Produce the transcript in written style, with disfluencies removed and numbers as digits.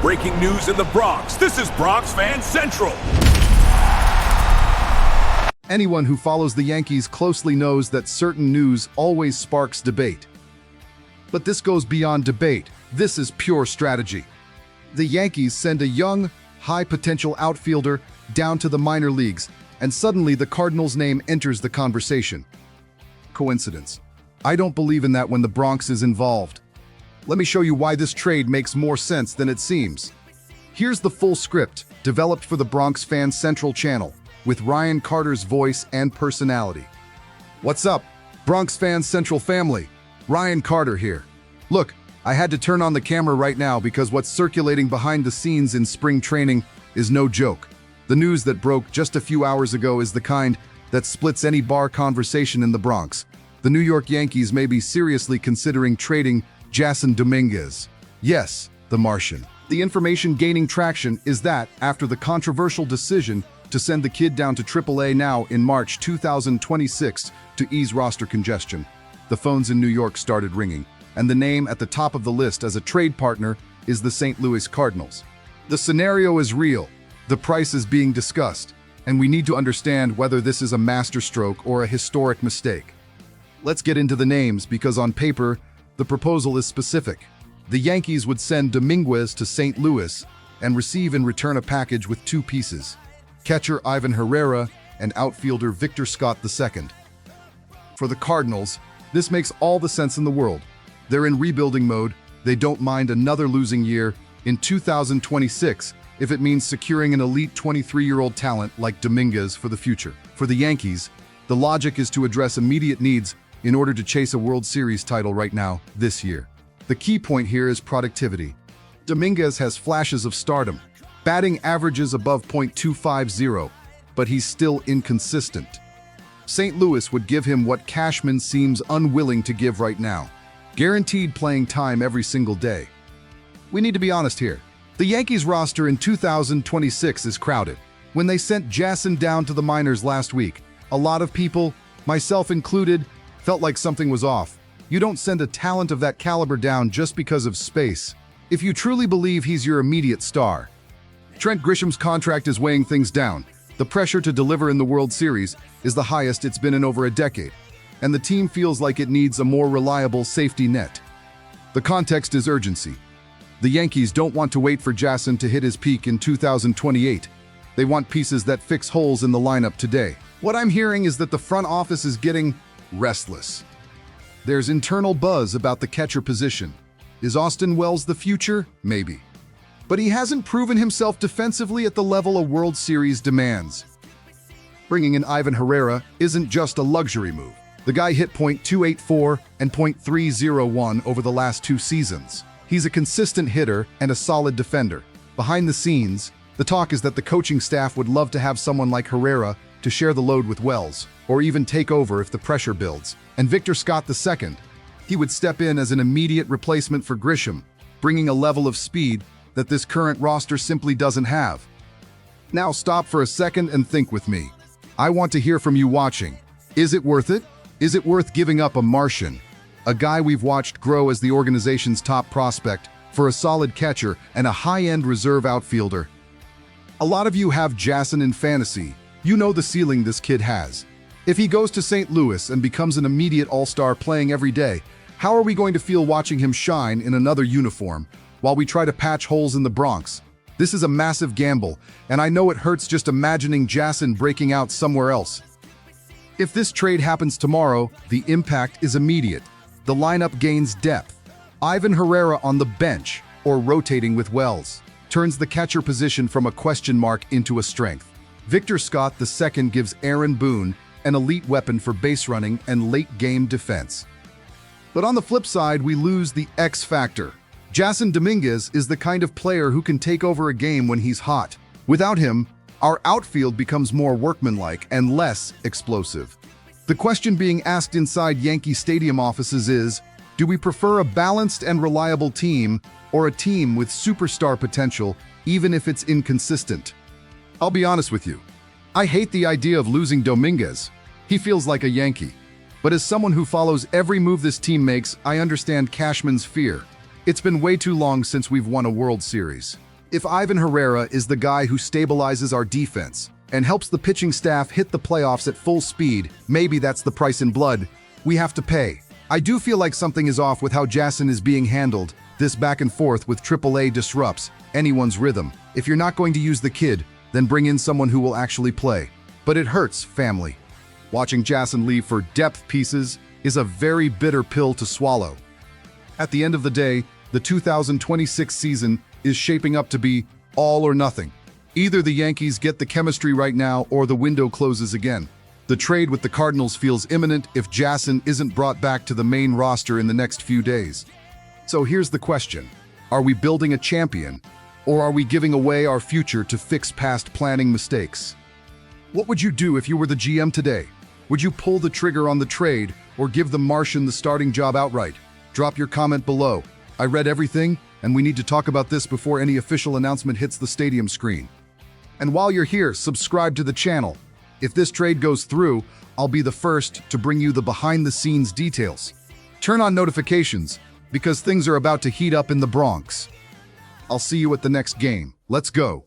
Breaking news in the Bronx. This is Bronx Fan Central. Anyone who follows the Yankees closely knows that certain news always sparks debate. But this goes beyond debate. This is pure strategy. The Yankees send a young, high-potential outfielder down to the minor leagues, and suddenly the Cardinals' name enters the conversation. Coincidence? I don't believe in that when the Bronx is involved. Let me show you why this trade makes more sense than it seems. Here's the full script, developed for the Bronx Fan Central channel, with Ryan Carter's voice and personality. What's up, Bronx Fan Central family? Ryan Carter here. Look, I had to turn on the camera right now because what's circulating behind the scenes in spring training is no joke. The news that broke just a few hours ago is the kind that splits any bar conversation in the Bronx. The New York Yankees may be seriously considering trading Jasson Dominguez. Yes, the Martian. The information gaining traction is that after the controversial decision to send the kid down to AAA now in March 2026 to ease roster congestion, the phones in New York started ringing, and the name at the top of the list as a trade partner is the St. Louis Cardinals. The scenario is real, the price is being discussed, and we need to understand whether this is a masterstroke or a historic mistake. Let's get into the names because on paper, the proposal is specific. The Yankees would send Dominguez to St. Louis and receive in return a package with two pieces: catcher Ivan Herrera and outfielder Victor Scott II. For the Cardinals, this makes all the sense in the world. They're in rebuilding mode. They don't mind another losing year in 2026 if it means securing an elite 23-year-old talent like Dominguez for the future. For the Yankees, the logic is to address immediate needs in order to chase a World Series title right now, this year. The key point here is productivity. Dominguez has flashes of stardom, batting averages above .250, but he's still inconsistent. St. Louis would give him what Cashman seems unwilling to give right now: guaranteed playing time every single day. We need to be honest here. The Yankees roster in 2026 is crowded. When they sent Jasson down to the minors last week, a lot of people, myself included, felt like something was off. You don't send a talent of that caliber down just because of space, if you truly believe he's your immediate star. Trent Grisham's contract is weighing things down. The pressure to deliver in the World Series is the highest it's been in over a decade, and the team feels like it needs a more reliable safety net. The context is urgency. The Yankees don't want to wait for Jasson to hit his peak in 2028. They want pieces that fix holes in the lineup today. What I'm hearing is that the front office is getting restless. There's internal buzz about the catcher position. Is Austin Wells the future? Maybe. But he hasn't proven himself defensively at the level a World Series demands. Bringing in Ivan Herrera isn't just a luxury move. The guy hit .284 and .301 over the last two seasons. He's a consistent hitter and a solid defender. Behind the scenes, the talk is that the coaching staff would love to have someone like Herrera to share the load with Wells, or even take over if the pressure builds. And Victor Scott II, he would step in as an immediate replacement for Grisham, bringing a level of speed that this current roster simply doesn't have. Now stop for a second and think with me. I want to hear from you watching. Is it worth it? Is it worth giving up a Martian, a guy we've watched grow as the organization's top prospect, for a solid catcher and a high-end reserve outfielder? A lot of you have Jasson in fantasy. You know the ceiling this kid has. If he goes to St. Louis and becomes an immediate all-star playing every day, how are we going to feel watching him shine in another uniform while we try to patch holes in the Bronx? This is a massive gamble, and I know it hurts just imagining Jasson breaking out somewhere else. If this trade happens tomorrow, the impact is immediate. The lineup gains depth. Ivan Herrera on the bench, or rotating with Wells, turns the catcher position from a question mark into a strength. Victor Scott II gives Aaron Boone an elite weapon for base running and late-game defense. But on the flip side, we lose the X factor. Jasson Dominguez is the kind of player who can take over a game when he's hot. Without him, our outfield becomes more workmanlike and less explosive. The question being asked inside Yankee Stadium offices is, do we prefer a balanced and reliable team or a team with superstar potential, even if it's inconsistent? I'll be honest with you. I hate the idea of losing Dominguez. He feels like a Yankee. But as someone who follows every move this team makes, I understand Cashman's fear. It's been way too long since we've won a World Series. If Ivan Herrera is the guy who stabilizes our defense and helps the pitching staff hit the playoffs at full speed, maybe that's the price in blood we have to pay. I do feel like something is off with how Jason is being handled. This back and forth with AAA disrupts anyone's rhythm. If you're not going to use the kid, then bring in someone who will actually play. But it hurts, family. Watching Jason leave for depth pieces is a very bitter pill to swallow. At the end of the day, the 2026 season is shaping up to be all or nothing. Either the Yankees get the chemistry right now or the window closes again. The trade with the Cardinals feels imminent if Jason isn't brought back to the main roster in the next few days. So here's the question. Are we building a champion, or are we giving away our future to fix past planning mistakes? What would you do if you were the GM today? Would you pull the trigger on the trade or give the Martian the starting job outright? Drop your comment below. I read everything, and we need to talk about this before any official announcement hits the stadium screen. And while you're here, subscribe to the channel. If this trade goes through, I'll be the first to bring you the behind-the-scenes details. Turn on notifications, because things are about to heat up in the Bronx. I'll see you at the next game. Let's go.